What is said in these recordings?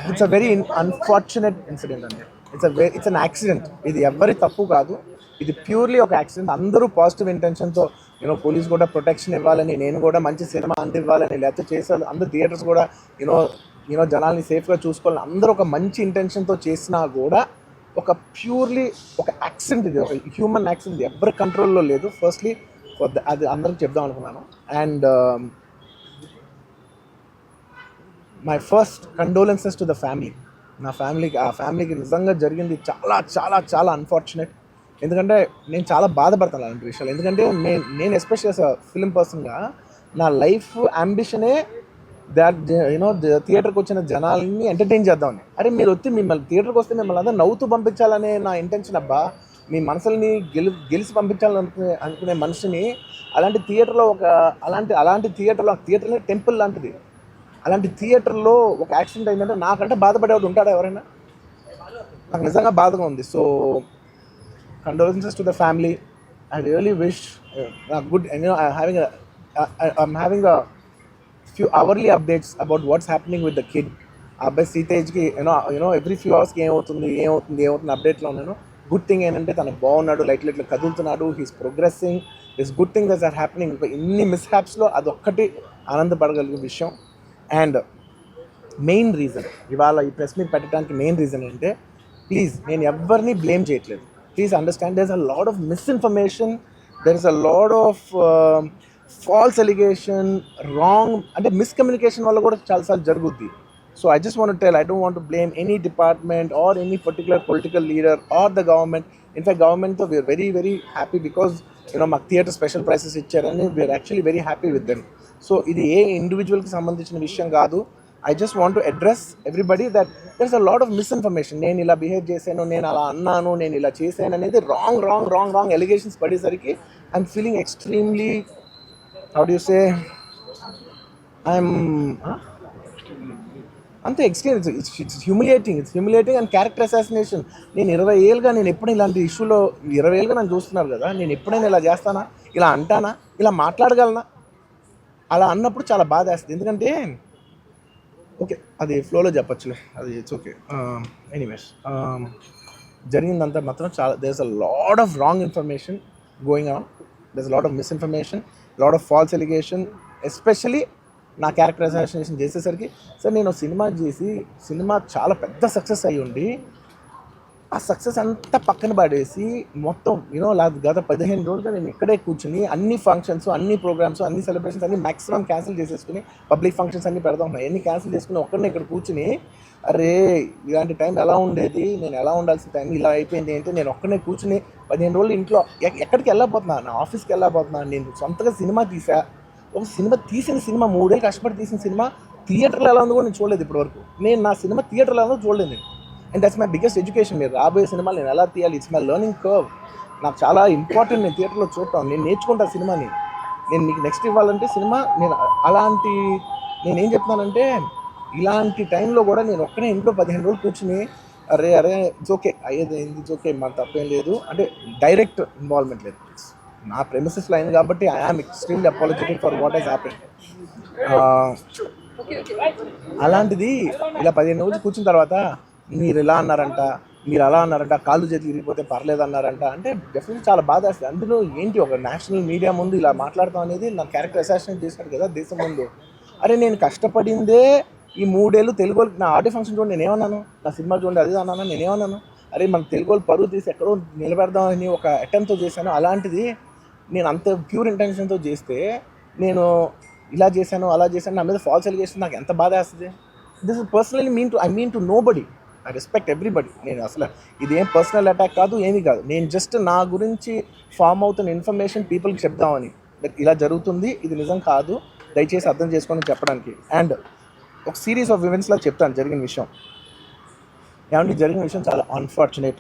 It's a very unfortunate incident అండి. It's an accident. ఇది ఎవరి తప్పు కాదు, ఇది ప్యూర్లీ ఒక యాక్సిడెంట్. అందరూ పాజిటివ్ ఇంటెన్షన్తో పోలీస్ కూడా ప్రొటెక్షన్ ఇవ్వాలని, నేను కూడా మంచి సినిమా అందివ్వాలని, లేకపోతే చేసాను అందరూ థియేటర్స్ కూడా జనాల్ని సేఫ్గా చూసుకోవాలని అందరూ ఒక మంచి ఇంటెన్షన్తో చేసినా కూడా ఒక ప్యూర్లీ ఒక యాక్సిడెంట్, ఇది ఒక హ్యూమన్ యాక్సిడెంట్, ఎవరి కంట్రోల్లో లేదు. ఫస్ట్లీ అది అందరికి చెప్దాం అనుకున్నాను. And my first condolences to the family. నా ఫ్యామిలీకి నిజంగా జరిగింది చాలా చాలా చాలా అన్ఫార్చునేట్. ఎందుకంటే నేను చాలా బాధపడతాను అలాంటి విషయాలు. ఎందుకంటే నేను ఎస్పెషల్లీ ఫిలిం పర్సన్గా నా లైఫ్ అంబిషనే థియేటర్కి వచ్చిన జనాల్ని ఎంటర్టైన్ చేద్దామని. అరే మీరు వచ్చి మిమ్మల్ని థియేటర్కి వస్తే మిమ్మల్ని అందరూ నవ్వుతూ పంపించాలనే నా ఇంటెన్షన్ అబ్బా. మీ మనసుల్ని గెలిచి పంపించాలనుకునే మనిషిని అలాంటి థియేటర్లో అలాంటి థియేటర్లో టెంపుల్ లాంటిది, అలాంటి థియేటర్లో ఒక యాక్సిడెంట్ అయిందంటే నాకంటే బాధపడేవాడు ఉంటాడా ఎవరైనా? నాకు నిజంగా బాధగా ఉంది. So condolences to the family. I really wish good I'm having a few hourly updates about what's happening with the kid. అబ్బాయి సీతేజ్కి ఎవ్రీ ఫ్యూ అవర్స్కి ఏమవుతుంది అప్డేట్లో ఉన్నాను. గుడ్ థింగ్ ఏంటంటే తను బాగున్నాడు, లైట్లు కదులుతున్నాడు, he's progressing. This good thing that's are happening. ఇన్ని మిస్హ్యాప్స్లో అదొక్కటి ఆనందపడగలిగే విషయం. అండ్ మెయిన్ రీజన్ ఇవాళ ఈ ప్రెస్ మీట్ పెట్టడానికి మెయిన్ రీజన్ ఏంటంటే, ప్లీజ్ నేను ఎవరిని బ్లేమ్ చేయట్లేదు. Please understand, there is a lot of misinformation, there is a lot of false allegation, wrong అంటే మిస్కమ్యూనికేషన్ వల్ల కూడా చాలాసార్లు జరుగుద్ది. So I just want to tell, I don't want to blame any department or any particular political leader or the government. In fact, government we are very very happy because మాకు theatre special prices ఇచ్చారని we are actually very happy with them. So ఇది ఏ ఇండివిజువల్కి సంబంధించిన విషయం కాదు. I just want to address everybody that there's a lot of misinformation. నేను ఇలా behave చేశాను, నేను అలా అన్నాను, నేను ఇలా చేశాను అనేది రాంగ్ ఎలిగేషన్స్ పడేసరికి I'm feeling extremely, how do you say, అంతే experience. It's humiliating and character assassination. నేను 20 ఏళ్ళుగా నేను ఎప్పుడైనా ఇలాంటి ఇష్యూలో 20 ఏళ్ళుగా నన్ను చూస్తున్నారు కదా, నేను ఎప్పుడైనా ఇలా చేస్తానా, ఇలా అంటానా, ఇలా మాట్లాడగలనా? అలా అన్నప్పుడు చాలా బాధ వేస్తుంది. ఎందుకంటే ఓకే అది ఫ్లోలో చెప్పచ్చులే, అది ఇట్స్ ఓకే. ఎనీవేస్ జరిగిందంతా మాత్రం చాలా, there is a lot of wrong information going on, there is lot of misinformation, lot of false allegation. Especially నా క్యారెక్టర్ అసాసినేషన్ చేసేసరికి సార్ నేను సినిమా చేసి సినిమా చాలా పెద్ద సక్సెస్ అయ్యి ఉండి ఆ సక్సెస్ అంతా పక్కన పడేసి మొత్తం గత 15 రోజులుగా నేను ఇక్కడే కూర్చుని అన్ని ఫంక్షన్స్, అన్ని ప్రోగ్రామ్స్, అన్ని సెలబ్రేషన్స్ అన్ని మ్యాక్సిమం క్యాన్సిల్ చేసేసుకుని, పబ్లిక్ ఫంక్షన్స్ అన్ని పెడతా ఉన్నాయి, అన్ని క్యాన్సిల్ చేసుకుని ఒక్కడనే ఇక్కడ కూర్చుని అరే ఇలాంటి టైం ఎలా ఉండేది, నేను ఎలా ఉండాల్సిన టైం ఇలా అయిపోయింది ఏంటి, నేను ఒక్కడనే కూర్చుని 15 రోజులు ఇంట్లో ఎక్కడికి వెళ్ళకపోతున్నా, నా ఆఫీస్కి వెళ్ళకపోతున్నా, నేను సొంతగా సినిమా తీసా. ఒక తీసిన సినిమా 3 ఏళ్ళు కష్టపడి తీసిన సినిమా థియేటర్లో ఎలా ఉందో కూడా నేను చూడలేదు ఇప్పటివరకు. నేను నా సినిమా థియేటర్లో ఎలా ఉందో చూడలేదు నేను. And that's my biggest education. మీరు రాబోయే సినిమాలు నేను ఎలా తీయాలి, ఇట్స్ మై లెర్నింగ్ కర్వ్. నాకు చాలా ఇంపార్టెంట్ నేను థియేటర్లో చూడటం. నేను నేర్చుకుంటా సినిమాని. నేను మీకు నెక్స్ట్ ఇవ్వాలంటే సినిమా నేను నేనేం చెప్తున్నానంటే ఇలాంటి టైంలో కూడా నేను ఒక్కనే ఇంట్లో 15 రోజులు కూర్చుని అరే ఇట్స్ ఓకే అయ్యేది ఇట్స్ ఓకే, మాకు తప్పేం లేదు అంటే డైరెక్ట్ ఇన్వాల్వ్మెంట్ లేదు. నా ప్రెమిసెస్లో అయింది కాబట్టి I am extremely apologetic for what has happened. అలాంటిది ఇలా 15 రోజులు కూర్చున్న తర్వాత మీరు ఇలా అన్నారంట, మీరు అలా అన్నారంట, కాళ్ళు చేతులు విరిగిపోతే పర్లేదు అన్నారంట అంటే డెఫినెట్లీ చాలా బాధ వేస్తుంది. అందులో ఏంటి ఒక నేషనల్ మీడియా ముందు ఇలా మాట్లాడతాం అనేది నా క్యారెక్టర్ అసాసినేట్ చేశాడు కదా దేశం ముందు. అరే నేను కష్టపడిందే ఈ 3 ఏళ్ళు తెలుగు వాళ్ళకి. నా ఆడియో ఫంక్షన్ చూడండి నేనేమన్నాను, నా సినిమా చూడండి అది అన్నాను, నేనేమన్నాను, అరే మన తెలుగు వాళ్ళు పరువు తీసి ఎక్కడో నిలబెడదామని ఒక అటెంప్ట్తో చేశాను. అలాంటిది నేను అంత ప్యూర్ ఇంటెన్షన్తో చేస్తే నేను ఇలా చేశాను అలా చేశాను, నా మీద ఫాల్స్ ఎలిగేషన్, నాకు ఎంత బాధ వేస్తుంది. This is personally I mean to nobody. I respect everybody. నేను అసలు ఇదేం పర్సనల్ అటాక్ కాదు, ఏమీ కాదు. నేను జస్ట్ నా గురించి ఫామ్ అవుతున్న ఇన్ఫర్మేషన్ పీపుల్కి చెప్దామని, ఇలా జరుగుతుంది, ఇది నిజం కాదు, దయచేసి అర్థం చేసుకొని చెప్పడానికి. అండ్ ఒక సిరీస్ ఆఫ్ ఈవెంట్స్లో చెప్తాను జరిగిన విషయం. ఏమంటే జరిగిన విషయం చాలా అన్ఫార్చునేట్.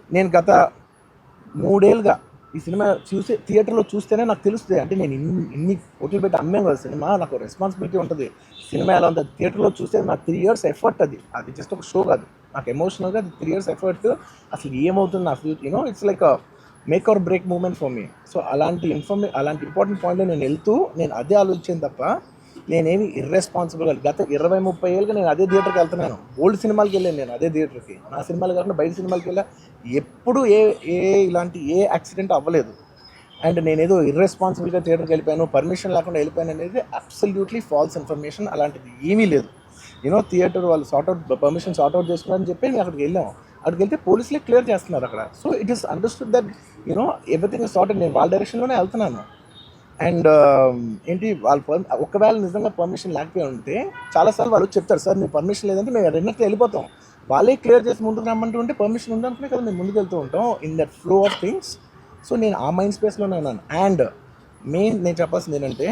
నేను గత 3 ఏళ్ళుగా ఈ సినిమా థియేటర్లో చూస్తేనే నాకు తెలుస్తుంది. అంటే నేను ఇన్ని కోట్లు పెట్టి అమ్మాను కదా సినిమా, నాకు రెస్పాన్సిబిలిటీ ఉంటుంది. సినిమా ఎలా ఉంటుంది థియేటర్లో చూస్తే నాకు 3 years ఎఫర్ట్. అది జస్ట్ ఒక షో కాదు, నాకు ఎమోషనల్గా అది 3 years ఎఫర్ట్. అసలు ఏమవుతుంది నా future, it's like make or break moment for me. So అలాంటి ఇంపార్టెంట్ పాయింట్లో నేను వెళ్తూ నేను అదే ఆలోచించాను తప్ప నేనేమి ఇర్రెస్పాన్సిబుల్గా గత 20-30 ఏళ్ళుగా నేను అదే థియేటర్కి వెళ్తున్నాను. ఓల్డ్ సినిమాలకి వెళ్ళాను నేను అదే థియేటర్కి. నా సినిమాలు కాకుండా బయట సినిమాలకి వెళ్ళా. ఎప్పుడు ఇలాంటి యాక్సిడెంట్ అవ్వలేదు. అండ్ నేనేదో ఇర్రెస్పాన్సిబుల్గా థియేటర్కి వెళ్ళిపోయాను, పర్మిషన్ లేకుండా వెళ్ళిపోయాను అనేది అబ్సల్యూట్లీ ఫాల్స్ ఇన్ఫర్మేషన్. అలాంటిది ఏమీ లేదు. థియేటర్ వాళ్ళు పర్మిషన్ సార్ట్అవుట్ చేసుకున్నారని చెప్పి మేము అక్కడికి వెళ్ళాం. అక్కడికి వెళ్తే పోలీసులే క్లియర్ చేస్తున్నారు అక్కడ. So it is understood that everything is sorted. నేను వాళ్ళ డైరెక్షన్లోనే వెళ్తున్నాను. అండ్ ఒకవేళ నిజంగా పర్మిషన్ లేకపోయి ఉంటే చాలాసార్లు వాళ్ళు చెప్తారు, సార్ మీకు పర్మిషన్ లేదంటే మేము రెండింటికి వెళ్ళిపోతాం. వాళ్ళే క్లియర్ చేసి ముందుకు రమ్మంటూ ఉంటే పర్మిషన్ ఉందనుకునే కదా మేము ముందుకు వెళ్తూ ఉంటాం in that flow of things. So నేను ఆ మైండ్ స్పేస్లోనే ఉన్నాను. అండ్ నేను చెప్పాల్సింది ఏంటంటే,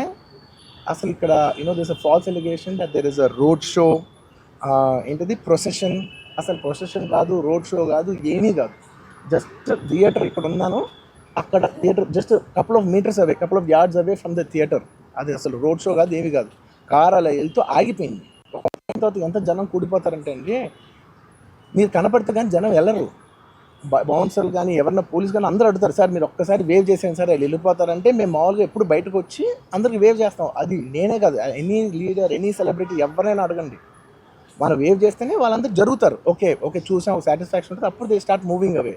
అసలు ఇక్కడ this a false allegation that there is a road show, procession. అసలు ప్రొసెషన్ కాదు, రోడ్ షో కాదు, ఏమీ కాదు. జస్ట్ థియేటర్ ఇక్కడ ఉన్నాను, అక్కడ theatre just couple of metres away, couple of yards away from the theatre. అది అసలు రోడ్ షో కాదు, ఏమీ కాదు. కార్ అలా వెళ్తూ ఆగిపోయింది. ఒక తర్వాత ఎంత జనం కూడిపోతారంటే అండి, మీరు కనపడితే కానీ జనం వెళ్ళరు. బౌన్సర్లు కానీ ఎవరన్నా పోలీస్ కానీ అందరూ అడుగుతారు, సార్ మీరు ఒక్కసారి వేవ్ చేసాను సార్ వాళ్ళు వెళ్ళిపోతారంటే మేము మామూలుగా ఎప్పుడు బయటకు వచ్చి అందరికి వేవ్ చేస్తాం. అది నేనే కాదు, ఎనీ లీడర్, ఎనీ సెలబ్రిటీ ఎవరైనా అడగండి, మనం వేవ్ చేస్తేనే వాళ్ళందరూ జరుగుతారు. ఓకే చూసాం, ఒక సాటిస్ఫాక్షన్ ఉంటుంది, అప్పుడు దే స్టార్ట్ మూవింగ్ అవే.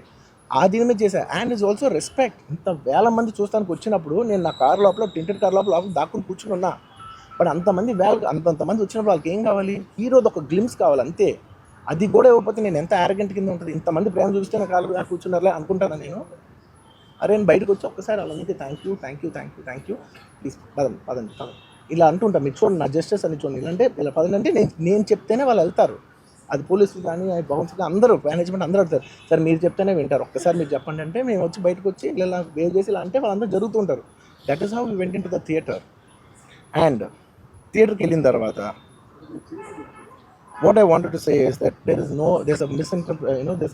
ఆ దీని మీద చేశాను. And is also respect. ఇంత వేల మంది చూస్తానికి వచ్చినప్పుడు నేను నా కార్ లోపల, టింటెడ్ కార్ లోపల దాక్కుని కూర్చుని ఉన్నా. బట్ అంతమంది వచ్చినప్పుడు వాళ్ళకి ఏం కావాలి? ఈరోజు ఒక గ్లిమ్స్ కావాలి అంతే. అది కూడా ఇవ్వకపోతే నేను ఎంత యారగెంట్ కింద ఉంటుంది. ఇంతమంది ప్రేమ చూపిస్తే నా కాళ్ళు కూర్చున్నారులే అనుకుంటాను నేను. నేను బయటకు వచ్చి ఒక్కసారి వాళ్ళందరికీ థ్యాంక్ యూ ప్లీజ్ పదండి ఇలా అంటుంటాను. మీరు చూడండి, నా జస్టిస్ అని చూడండి. ఇలాంటే ఇలా పదండి అంటే నేను చెప్తేనే వాళ్ళు వెళ్తారు. అది పోలీసులు కానీ బౌన్స్ కానీ అందరూ, మేనేజ్మెంట్ అందరూ అడుగుతారు, సార్ మీరు చెప్తేనే వింటారు, ఒక్కసారి మీరు చెప్పండి అంటే మేము వచ్చి బయటకు వచ్చి ఇలా వేవ్ చేసి ఇలా అంటే వాళ్ళందరూ జరుగుతుంటారు. That is how we went into the theatre. And థియేటర్కి వెళ్ళిన తర్వాత what I wanted to say is that there's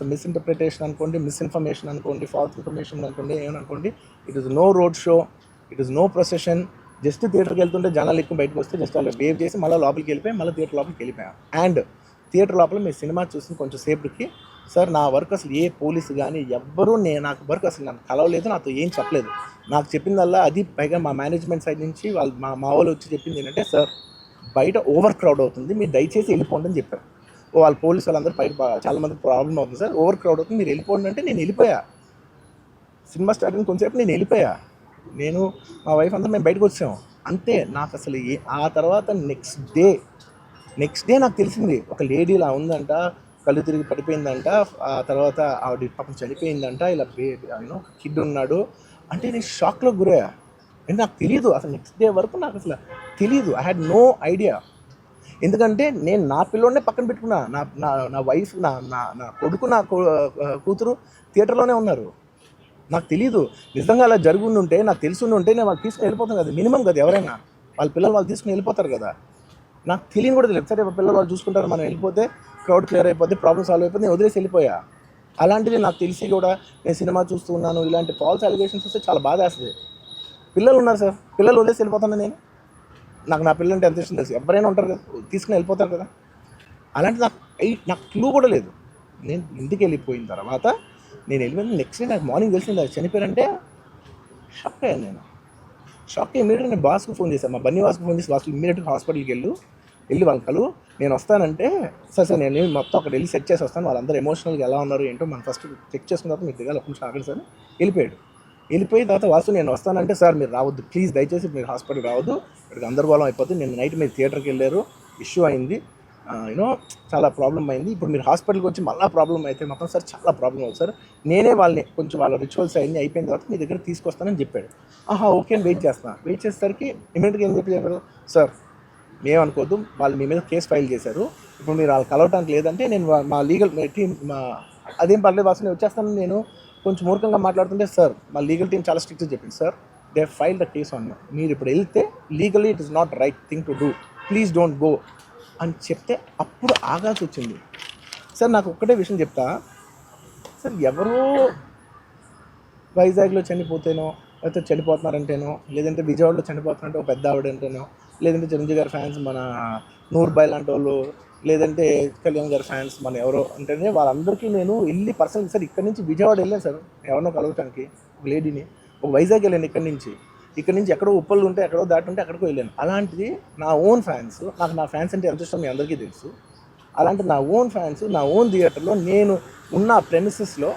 a misinterpretation అనుకోండి, misinformation అనుకోండి, false information అనుకోండి, ఏమనుకోండి. It is no road show, it is no procession. Just థియేటర్కి వెళ్తుంటే జనాలు ఎక్కువ బయటకు వస్తే జస్ట్ అలా వేవ్ చేసి మళ్ళీ లోపలికి వెళ్ళిపోయి మళ్ళీ థియేటర్ లోపలికి వెళ్ళిపోయాం. అండ్ థియేటర్ లోపల మీ సినిమా చూసిన కొంచెం సేపటికి, సార్ నా వర్క్ అసలు ఏ పోలీసు కానీ ఎవ్వరూ నాకు వర్క్ అసలు నాకు కలవలేదు, నాతో ఏం చెప్పలేదు. నాకు చెప్పిందల్లా అది పైగా మా మేనేజ్మెంట్ సైడ్ నుంచి వాళ్ళు మా వాళ్ళు వచ్చి చెప్పింది ఏంటంటే, సార్ బయట ఓవర్ క్రౌడ్ అవుతుంది, మీరు దయచేసి వెళ్ళిపోండి అని చెప్పారు. వాళ్ళ పోలీసు వాళ్ళందరూ బయట చాలామంది ప్రాబ్లం అవుతుంది, సార్ ఓవర్ క్రౌడ్ అవుతుంది, మీరు వెళ్ళిపోండి అంటే నేను వెళ్ళిపోయా. సినిమా స్టార్టింగ్ కొంచెంసేపు నేను వెళ్ళిపోయా. నేను మా వైఫ్ అందరూ మేము బయటకు వచ్చాము అంతే. నాకు అసలు ఆ తర్వాత నెక్స్ట్ డే నాకు తెలిసింది, ఒక లేడీ ఇలా ఉందంట, కళ్ళు తిరిగి పడిపోయిందంట, ఆ తర్వాత ఆవిడ పాపం చనిపోయిందంట, ఇలా కిడ్ ఉన్నాడు అంటే నేను షాక్లో గురయ్యా. అంటే నాకు తెలియదు అసలు, నెక్స్ట్ డే వరకు నాకు అసలు తెలియదు. I had no idea. ఎందుకంటే నేను నా పిల్లోనే పక్కన పెట్టుకున్నా, నా వైఫ్, నా కొడుకు, నా కూతురు థియేటర్లోనే ఉన్నారు. నాకు తెలియదు. నిజంగా అలా జరుగుండి ఉంటే, నాకు తెలిసి ఉంటే నేను వాళ్ళు తీసుకుని వెళ్ళిపోతాను కదా, మినిమం కదా, ఎవరైనా వాళ్ళ పిల్లలు వాళ్ళు తీసుకుని వెళ్ళిపోతారు కదా. నాకు తెలియని కూడా తెలియదు. సరే పిల్లలు వాళ్ళు చూసుకుంటారు, మనం వెళ్ళిపోతే క్రౌడ్ క్లియర్ అయిపోతే, ప్రాబ్లమ్ సాల్వ్ అయిపోతే నేను వదిలేసి వెళ్ళిపోయా. అలాంటిది నాకు తెలిసి కూడా నేను సినిమా చూస్తూ ఉన్నాను, ఇలాంటి ఫాల్స్ అలిగేషన్స్ వస్తే చాలా బాధ వేస్తుంది. పిల్లలు ఉన్నారు సార్, పిల్లలు వదిలేసి వెళ్ళిపోతాను నేను. నా పిల్లలు అంటే ఎంత ఇష్టం తెలుసు, ఎవరైనా ఉంటారు కదా, తీసుకుని వెళ్ళిపోతారు కదా. అలాంటి నాకు క్లూ కూడా లేదు. నేను ఇంటికి వెళ్ళిపోయిన తర్వాత నేను వెళ్ళిపోయిన నెక్స్ట్ డే నాకు మార్నింగ్ తెలిసింది అది చనిపోయారంటే షాక్ అయ్యాను నేను. షాక్ అయ్యి ఇమీడియట్గా నేను బాస్కు ఫోన్ చేశాను, మా బన్నీ బాస్కు ఫోన్ చేసి, బాస్కు ఇమీడియట్గా హాస్పిటల్కి వెళ్ళి వాళ్ళ నేను వస్తానంటే, సార్ నేను మొత్తం అక్కడ వెళ్ళి సెట్ చేసి వస్తాను, వాళ్ళందరూ ఎమోషనల్గా ఎలా ఉన్నారు ఏంటో మనం ఫస్ట్ చెక్ చేసుకున్న తర్వాత మీకు దిగాలి, ఒక నిమిషం ఆగండి సార్. వెళ్ళిపోయిన తర్వాత వాసు నేను వస్తానంటే, సార్ మీరు రావద్దు ప్లీజ్, దయచేసి మీరు హాస్పిటల్కి రావద్దు, ఇక్కడికి గందరగోళం అయిపోతుంది, నేను నైట్ మీరు థియేటర్కి వెళ్ళారు, ఇష్యూ అయింది, చాలా ప్రాబ్లం అయింది, ఇప్పుడు మీరు హాస్పిటల్కి వచ్చి మళ్ళీ ప్రాబ్లం అయితే మొత్తం సార్ చాలా ప్రాబ్లం అవుతుంది సార్, నేనే వాళ్ళని కొంచెం వాళ్ళ రిచువల్స్ అన్నీ అయిపోయిన తర్వాత మీ దగ్గర తీసుకొస్తానని చెప్పాడు. ఓకే అని వెయిట్ చేసేసరికి ఇమీడియట్గా ఏం చెప్పారు, సార్ మేమనుకోవద్దు, వాళ్ళు మీ మీద కేసు ఫైల్ చేశారు, ఇప్పుడు మీరు వాళ్ళు కలవటానికి లేదంటే నేను మా లీగల్ టీం అదేం పర్లేదు వాసు నేను వచ్చేస్తాను. నేను కొంచెం మూర్ఖంగా మాట్లాడుతుంటే, సార్ మా లీగల్ టీం చాలా స్ట్రిక్ట్గా చెప్పింది, sir they file the case on you, మీరు ఇప్పుడు వెళ్తే legally it is not right thing to do, please don't go అని చెప్తే అప్పుడు ఆగాల్సి వచ్చింది. సార్ నాకు ఒక్కటే విషయం చెప్తా సార్, ఎవరో వైజాగ్లో చనిపోతేనో, లేకపోతే చనిపోతున్నారంటేనో, లేదంటే విజయవాడలో చనిపోతున్నారంటే ఒక పెద్ద ఆవిడ అంటేనో, లేదంటే చిరంజీవి గారి ఫ్యాన్స్ మన నూర్బాయ్ లాంటి వాళ్ళు, లేదంటే కళ్యాణ్ గారి ఫ్యాన్స్ మన ఎవరో అంటేనే వాళ్ళందరికీ నేను వెళ్ళి పర్సనల్ సార్ ఇక్కడి నుంచి విజయవాడ వెళ్ళాను సార్ ఎవరినో కలవటానికి, ఒక లేడీని, ఒక వైజాగ్ వెళ్ళాను ఇక్కడి నుంచి, ఇక్కడ నుంచి ఎక్కడో ఉప్పలు ఉంటే ఎక్కడో దాటి ఉంటే అక్కడికి వెళ్ళాను. అలాంటిది నా ఓన్ ఫ్యాన్స్, నాకు నా ఫ్యాన్స్ అంటే ఎంత ఇష్టం మీ అందరికీ తెలుసు. అలాంటి నా ఓన్ ఫ్యాన్స్ నా ఓన్ థియేటర్లో నేను ఉన్న ప్రెమిసెస్లో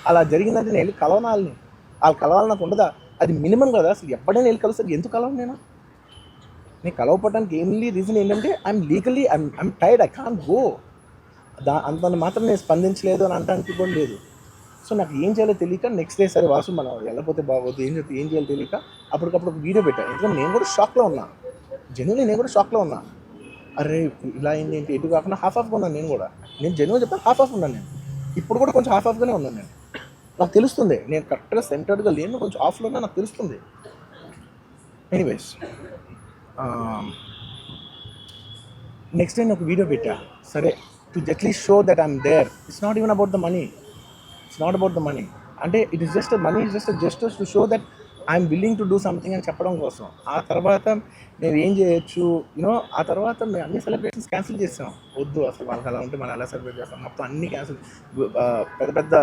అలా జరిగిందంటే నేను వెళ్ళి కలవనాలని, వాళ్ళు కలవాలి నాకు ఉండదా? అది మినిమం కదా. అసలు ఎప్పుడైనా వెళ్ళి కలుస్తారు, ఎందుకు కలవను నేను కలవపడడానికి ఏంటి రీజన్ ఏంటంటే I'm tired, I can't go. అంత మాత్రం నేను స్పందించలేదు అని అనడానికి కూడా లేదు. సో నాకు ఏం చేయాలో తెలియక నెక్స్ట్ డే సరే వాసు మనం వెళ్ళకపోతే బాగోదు, ఏం చేయాలో తెలియక అప్పటికప్పుడు ఒక వీడియో పెట్టాను. ఎందుకంటే నేను కూడా షాక్లో ఉన్నా, జెన్యున్లీ నేను కూడా షాక్లో ఉన్నా. అరే ఇలా అయింది ఏంటి, ఎటు కాకుండా హాఫ్గా ఉన్నాను నేను జెన్యున్ చెప్పాను, హాఫ్ ఉన్నాను నేను. ఇప్పుడు కూడా కొంచెం హాఫ్గానే ఉన్నాను నేను. నాకు తెలుస్తుంది నేను కరెక్ట్గా సెంటర్డ్గా లేను, కొంచెం ఆఫ్లో ఉన్నా నాకు తెలుస్తుంది. ఎనీవేస్ నెక్స్ట్ టైం ఒక వీడియో పెట్టా, సరే to at least show that I'm there. It's not even about the money, అంటే it is just money is just gestures to show that I'm willing to do something అని చెప్పడం కోసం. ఆ తర్వాత మేము ఏం చేయొచ్చు ఆ తర్వాత మేము అన్ని సెలబ్రేషన్స్ క్యాన్సిల్ చేసాం. వద్దు అసలు వాళ్ళకి అలా ఉంటే మనం ఎలా సెలబ్రేట్ చేస్తాం, మొత్తం అన్ని క్యాన్సిల్. పెద్ద పెద్ద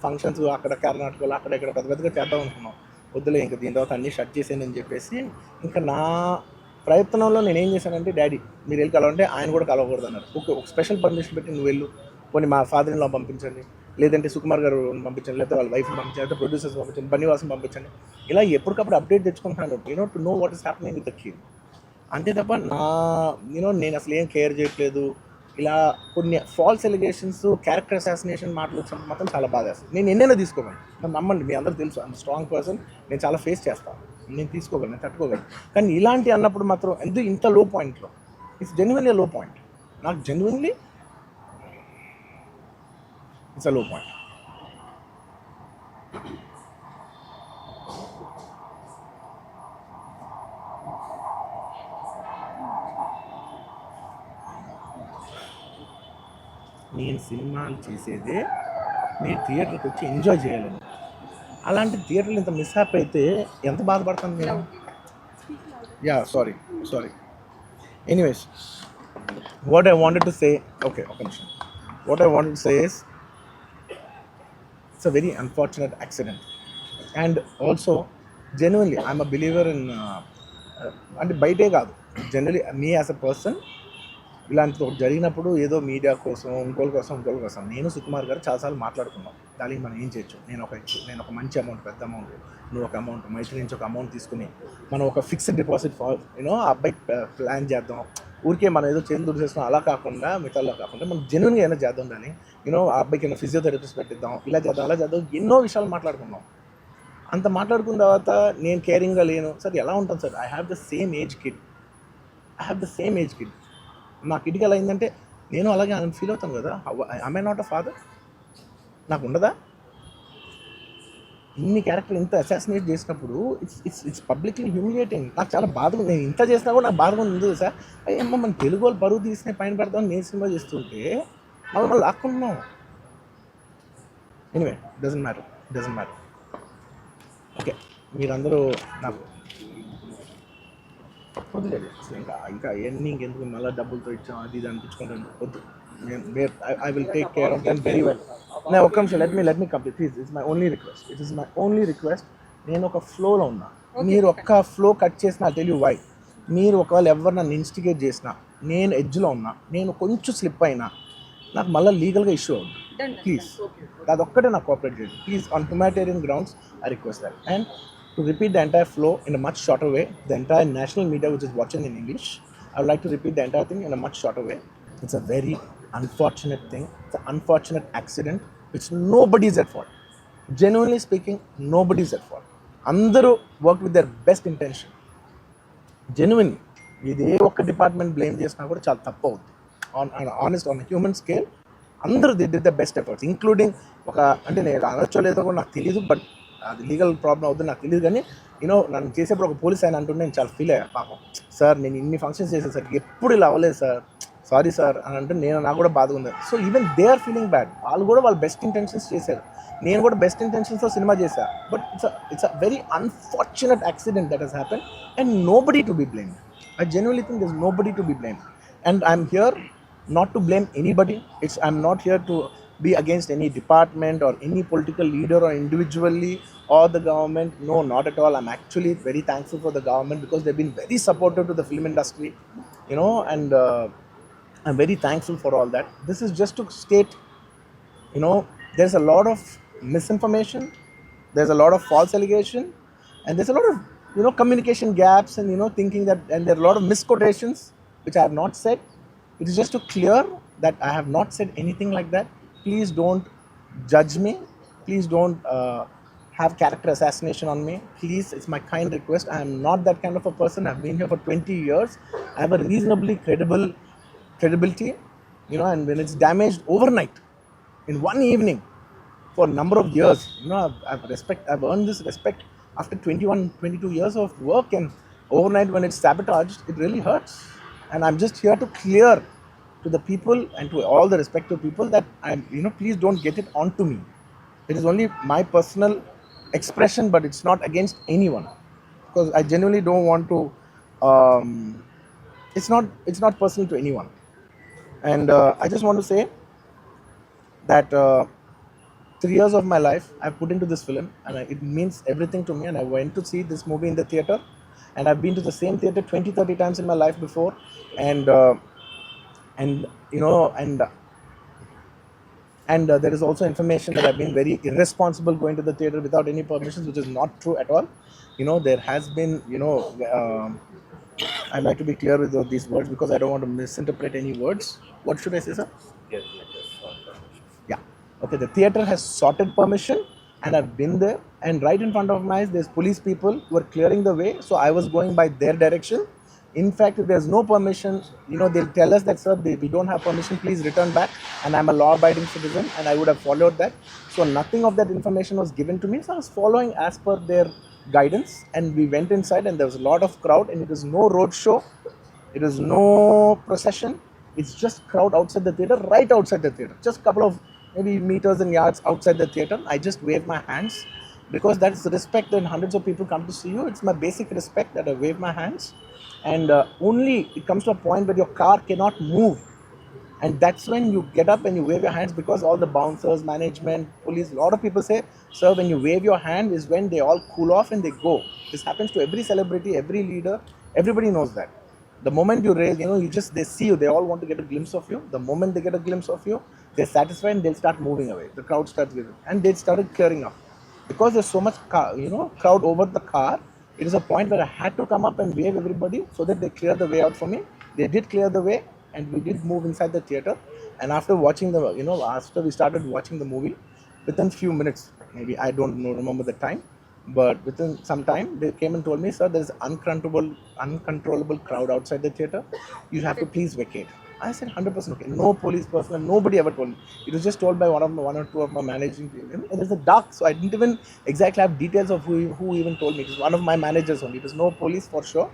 ఫంక్షన్స్ అక్కడ కర్ణాటకలో అక్కడ ఇక్కడ పెద్దగా చేద్దాం అనుకున్నాం. వద్దులే ఇంకా దీని తర్వాత అన్నీ షట్ చేసానని చెప్పేసి ఇంకా నా ప్రయత్నంలో నేను ఏం చేశానంటే, డాడీ మీరు వెళ్ళి కలవంటే ఆయన కూడా కలవకూడదు అన్నారు. ఒక స్పెషల్ పర్మిషన్ పెట్టి నువ్వు వెళ్ళు, కొన్ని మా ఫాదర్ ఇన్ లా పంపించండి, లేదంటే సుకుమార్ గారు పంపించండి, లేకపోతే వాళ్ళ వైఫ్ని పంపించండి, లేకపోతే ప్రొడ్యూసర్స్ పంపించండి, బన్నీవాసం పంపించండి. ఇలా ఎప్పటికప్పుడు అప్డేట్ తెచ్చుకుంటున్నాను to know what is happening with the kid. అంతే తప్ప నేను అసలు ఏం కేర్ చేయట్లేదు. ఇలా కొన్ని ఫాల్స్ ఎలిగేషన్స్, క్యారెక్టర్ అసాసినేషన్ మాటలు వచ్చినప్పుడు మాత్రం చాలా బాధ వేస్తుంది. నేను ఎన్నైనా తీసుకోగలను, నన్ను నమ్మండి, మీ అందరూ తెలుసు ఐఎమ్ స్ట్రాంగ్ పర్సన్, నేను చాలా ఫేస్ చేస్తాను, నేను తీసుకోగలను, నేను తట్టుకోగలను. కానీ ఇలాంటి అన్నప్పుడు మాత్రం ఇంత లో పాయింట్లో, ఇట్స్ జెన్యున్లీ లో పాయింట్. నాకు జెన్యున్లీ ఇట్స్ అ లో పాయింట్. నేను సినిమాలు చేసేదే మీరు థియేటర్కి వచ్చి ఎంజాయ్ చేయాలని. అలాంటి థియేటర్లు ఇంత మిస్హ్యాప్ అయితే ఎంత బాధపడతాను నేను. Sorry anyways what I wanted to say, ఒక నిమిషం. What I wanted to say is it's a very unfortunate accident. And also genuinely I'm a believer in, అంటే బయటే కాదు, generally me as a person ఇలాంటిది ఒకటి జరిగినప్పుడు ఏదో మీడియా కోసం ఇంకోళ్ళ కోసం నేను సుకుమార్ గారు చాలాసార్లు మాట్లాడుకున్నాం, దానికి మనం ఏం చేయొచ్చు. నేను ఒక మంచి అమౌంట్, పెద్ద అమౌంట్, నువ్వు ఒక అమౌంట్, మైత్రి నుంచి ఒక అమౌంట్ తీసుకుని మనం ఒక ఫిక్స్డ్ డిపాజిట్ ఆ అబ్బాయి ప్లాన్ చేద్దాం. ఊరికే మనం ఏదో చేతులు చేస్తున్నాం అలా కాకుండా, మిగతాలో కాకుండా మనం జెన్యున్గా ఏమైనా చేద్దాం. దాన్ని ఆ అబ్బాయికి ఏమైనా ఫిజియోథెరపిస్ట్ పెట్టిద్దాం, ఇలా చేద్దాం అలా చేద్దాం, ఎన్నో విషయాలు మాట్లాడుకున్నాం. అంత మాట్లాడుకున్న తర్వాత నేను కేరింగ్గా లేను సార్, ఎలా ఉంటాను sir? I have the same age kid. నా కిడ్కి ఎలా అయిందంటే నేను అలాగే ఫీల్ అవుతాను కదా. I not a father? నాకు ఉండదా? ఇన్ని క్యారెక్టర్ ఇంత అసాసినేట్ చేసినప్పుడు ఇట్స్ పబ్లిక్లీ హ్యూమిలియేటింగ్. నాకు చాలా బాధగా, నేను ఇంత చేసినా కూడా నాకు బాధగా ఉంది సార్. అయ్యమ్మ మన తెలుగు వాళ్ళు బరువు తీసిన పైన పెడతామని నేను సినిమా చేస్తుంటే మళ్ళీ లాక్కున్నాం. Anyway doesn't matter. ఓకే, మీరందరూ నాకు వద్దులేదు అసలు, ఇంకా అవన్నీ ఇంకెందుకు మళ్ళీ డబ్బులతో ఇచ్చాం అది ఇది అనిపించుకుంటాను, వద్దు. I will take care of them very well. ఒక్క నిమిషం, let me complete please. It's my only request. నేను ఒక ఫ్లోలో ఉన్నా, మీరు ఒక్క ఫ్లో కట్ చేసినా ఐ టెల్ యూ వై. మీరు ఒకవేళ ఎవరు నన్ను ఇన్స్టిగేట్ చేసినా, నేను ఎడ్జ్లో ఉన్నా, నేను కొంచెం స్లిప్ అయినా నాకు మళ్ళీ లీగల్గా ఇష్యూ అవుతుంది. ప్లీజ్ అదొక్కటే నాకు కోఆపరేట్ చేయండి please. On humanitarian grounds I request that. And to repeat the entire flow in a much shorter way, the entire national media which is watching in English, I would like to repeat the entire thing in a much shorter way. It's a very unfortunate thing. It's an unfortunate accident which nobody is at fault. Genuinely speaking, nobody is at fault. Andaru worked with their best intention. Genuinely. Idi oka department blame chesina kuda chaala tappu avuddi. On a human scale, andaru they did their best efforts, including oka ante నేను అనొచ్చో లేదో కూడా నాకు తెలియదు, but అది legal problem అవుతుంది నాకు తెలియదు. కానీ నన్ను చేసేప్పుడు ఒక పోలీస్ ఆయన అంటుంటే నేను చాలా ఫీల్ అయ్యా. పాపం సార్ నేను ఇన్ని ఫంక్షన్స్ చేశాను సార్, ఎప్పుడు ఇలా అవ్వలేదు సార్, సారీ సార్ అని అంటే నాకు కూడా బాధగా ఉంది. So even they are feeling bad. వాళ్ళు కూడా వాళ్ళ బెస్ట్ ఇంటెన్షన్స్ చేశారు, నేను కూడా బెస్ట్ ఇంటెన్షన్స్తో సినిమా చేశాను. But it's a very unfortunate accident that has happen and nobody to be blamed. I genuinely think there's nobody to be blamed. And I'm here not to blame anybody. I'm not here to be against any department or any political leader or individually or the government. No, not at all. I'm actually very thankful for the government because they've been very supportive to the film industry, and I'm very thankful for all that. This is just to state, there's a lot of misinformation, there's a lot of false allegation, and there's a lot of communication gaps, and thinking that, and there are a lot of misquotations which I have not said. It is just to clear that I have not said anything like that. Please don't judge me. Please don't have character assassination on me. Please, it's my kind request. I am not that kind of a person. I've been here for 20 years. I have a reasonably credibility, and when it's damaged overnight, in one evening, for a number of years, I've earned this respect after 21, 22 years of work, and overnight when it's sabotaged, it really hurts. And I'm just here to clear to the people and to all the respective people that please don't get it onto me. It is only my personal expression, but it's not against anyone, because I genuinely don't want to. It's not personal to anyone, and I just want to say that 3 years of my life I've put into this film, and it means everything to me. And I went to see this movie in the theater, and I've been to the same theater 20, 30 times in my life before, and and you know and and there is also information that I've been very irresponsible going to the theater without any permissions, which is not true at all. There has been, I like to be clear with these words because I don't want to misinterpret any words. What should I say, sir? Yes, yes. Yeah. Okay, the theater has sorted permission, and I've been there, and right in front of my eyes, there's police people who are clearing the way. So I was going by their direction. In fact, if there's no permission, they'll tell us that, sir, we don't have permission, please return back. And I'm a law-abiding citizen, and I would have followed that. So nothing of that information was given to me. So I was following as per their guidance, and we went inside, and there was a lot of crowd, and it was no road show. It is no procession. It's just crowd outside the theater, right outside the theater. Just a couple of maybe meters and yards outside the theater. I just wave my hands because that's respect. When hundreds of people come to see you, it's my basic respect that I wave my hands. And only it comes to a point where your car cannot move. And that's when you get up and you wave your hands, because all the bouncers, management, police, a lot of people say, sir, when you wave your hand is when they all cool off and they go. This happens to every celebrity, every leader. Everybody knows that. The moment you raise, they see you, they all want to get a glimpse of you. The moment they get a glimpse of you, they're satisfied and they'll start moving away. The crowd starts giving. And they started clearing up. Because there's so much crowd over the car, it is a point where I had to come up and wave everybody so that they clear the way out for me. They did clear the way, and we did move inside the theater. And after watching after we started watching the movie, within few minutes, maybe I don't know, remember the time, but within some time, they came and told me, sir, there's uncontrollable crowd outside the theater. You have to please vacate. I said 100% okay. No police personnel, nobody ever told me. It was just told by one or two of my managing team. And there's a dark, so I didn't even exactly have details of who even told me. It was one of my managers only. It was no police for sure.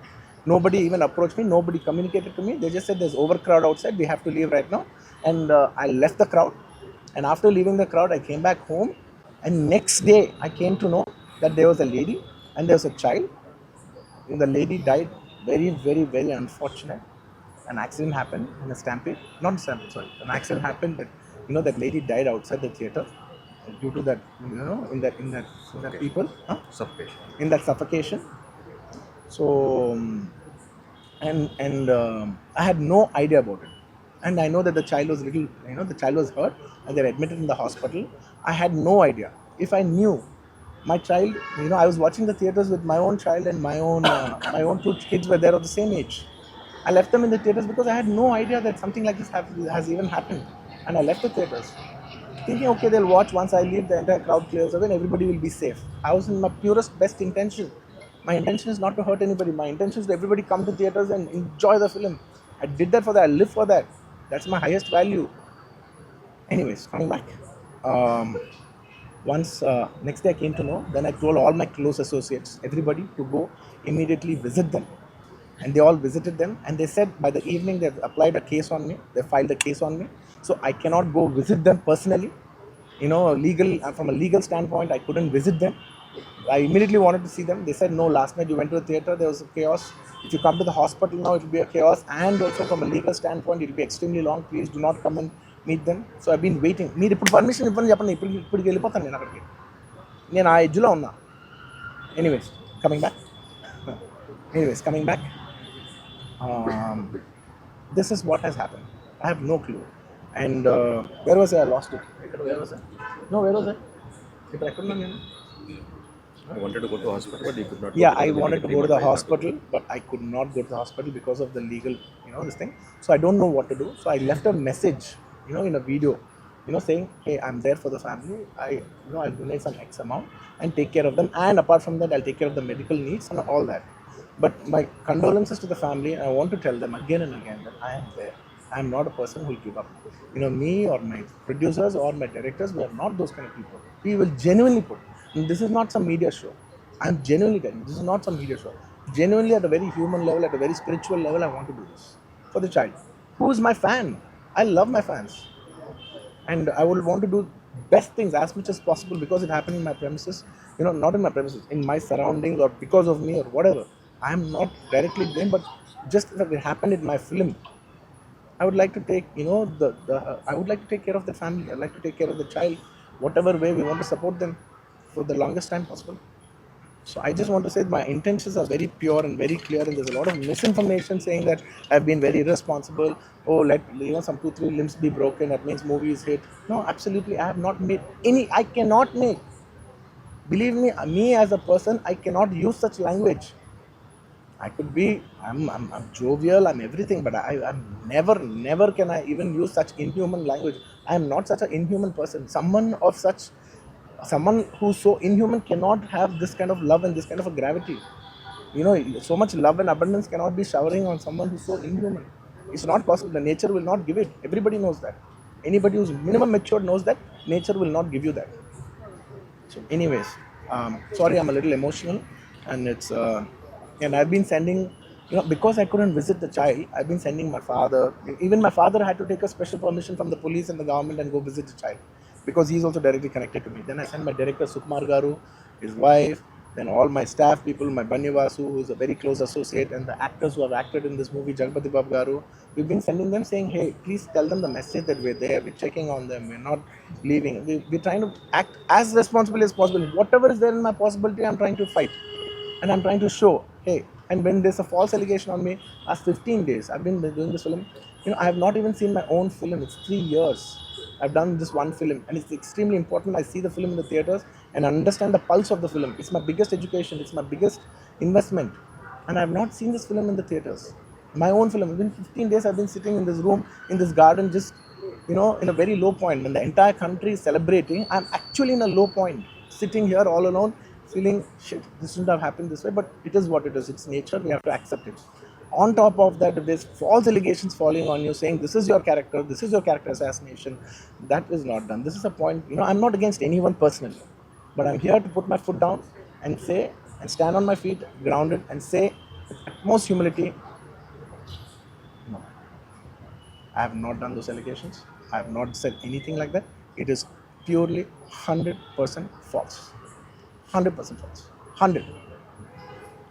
Nobody even approached me. Nobody communicated to me. They just said there's overcrowd outside. We have to leave right now. And I left the crowd. And after leaving the crowd, I came back home. And next day, I came to know that there was a lady and there was a child. And the lady died. Very, very, very unfortunate. An accident happened in a stampede. Not a stampede, sorry. An accident happened that that lady died outside the theater due to that, in that people, Suffocation. in that suffocation. So, I had no idea about it. And I know that the child was the child was hurt and they're admitted in the hospital. I had no idea. If I knew my child, I was watching the theaters with my own child, and my own two kids were there of the same age. I left them in the theaters because I had no idea that something like this has even happened. And I left the theaters thinking, okay, they'll watch. Once I leave, the entire crowd clears away and everybody will be safe. I was in my purest, best intention. My intention is not to hurt anybody. My intention is that everybody come to theaters and enjoy the film. I did that for that. I live for that. That's my highest value. Anyways, coming back. Once next day I came to know, then I told all my close associates, everybody, to go immediately visit them. And they all visited them, and they said by the evening they've applied a case on me. They filed a case on me. So I cannot go visit them personally. From a legal standpoint, I couldn't visit them. I immediately wanted to see them. They said, no, last night you went to the theater, there was a chaos. If you come to the hospital now, it will be a chaos. And also from a legal standpoint, it will be extremely long. Please do not come and meet them. So I've been waiting. మీరు ఇప్పుడు permission ఇవ్వని చెప్పండి, ఇప్పటికి వెళ్ళిపోతాను నేను అక్కడికి. నేను ఆ ఎడ్జ్లో ఉన్నా. Anyways coming back. This is what has happened. I have no clue. And where was I? I lost it. Where was I? No, where was I? ఇప్పుడు ఎక్కడున్నాను నేను? I wanted to go to hospital, but you could not. Yeah, I wanted to go to the hospital, but I could not go to the hospital because of the legal, this thing. So I don't know what to do. So I left a message, in a video, saying, hey, I'm there for the family. I'll donate some X amount and take care of them. And apart from that, I'll take care of the medical needs and all that. But my condolences to the family. I want to tell them again and again that I am there. I am not a person who will give up. Me or my producers or my directors, we are not those kind of people. We will genuinely put. And this is not some media show. I'm genuinely telling you, this is not some media show. Genuinely, at a very human level, at a very spiritual level, I want to do this for the child. Who is my fan? I love my fans. And I would want to do best things as much as possible because it happened in my premises. Not in my premises, in my surroundings or because of me or whatever. I am not directly blamed, but just that it happened in my film. I would like to take, I would like to take care of the family. I'd like to take care of the child, whatever way we want to support them for the longest time possible. So I just want to say my intentions are very pure and very clear, and there's a lot of misinformation saying that I've been very irresponsible. Oh, let some 2-3 limbs be broken, that means movie is hit. No, absolutely, I have not made any. I cannot make. Believe me as a person, I cannot use such language. I could be, I'm jovial, I'm everything, but I'm never can I even use such inhuman language. I am not such an inhuman person. Someone who's so inhuman cannot have this kind of love and this kind of a gravity. So much love and abundance cannot be showering on someone who's so inhuman. It's not possible. The nature will not give it. Everybody knows that. Anybody who's minimum mature knows that nature will not give you that. So anyways, sorry, I'm a little emotional, and it's and I've been sending, because I couldn't visit the child, I've been sending my father. Even my father had to take a special permission from the police and the government and go visit the child because he's also directly connected to me. Then I sent my director Sukumar Garu, his wife, then all my staff people, my Bannivasu, who's a very close associate, and the actors who have acted in this movie, Jagpati Babu Garu. We've been sending them saying, hey, please tell them the message that we're there, we're checking on them, we're not leaving. We're trying to act as responsibly as possible. Whatever is there in my possibility, I'm trying to fight. And I'm trying to show, hey, and when there's a false allegation on me, last 15 days, I've been doing this film. I have not even seen my own film. It's 3 years. I've done this one film, and it's extremely important. I see the film in the theaters and understand the pulse of the film. It's my biggest education. It's my biggest investment. And I have not seen this film in the theaters. My own film. Within 15 days, I've been sitting in this room, in this garden, just, in a very low point. When the entire country is celebrating, I'm actually in a low point, sitting here all alone, feeling, shit, this shouldn't have happened this way, but it is what it is. It's nature. We have to accept it. On top of that, there's false allegations falling on you saying this is your character assassination. That is not done. This is a point, I'm not against anyone personally, but I'm here to put my foot down and say, and stand on my feet, grounded, and say with utmost humility, no, I have not done those allegations. I have not said anything like that. It is purely 100% false. 100% false. 100.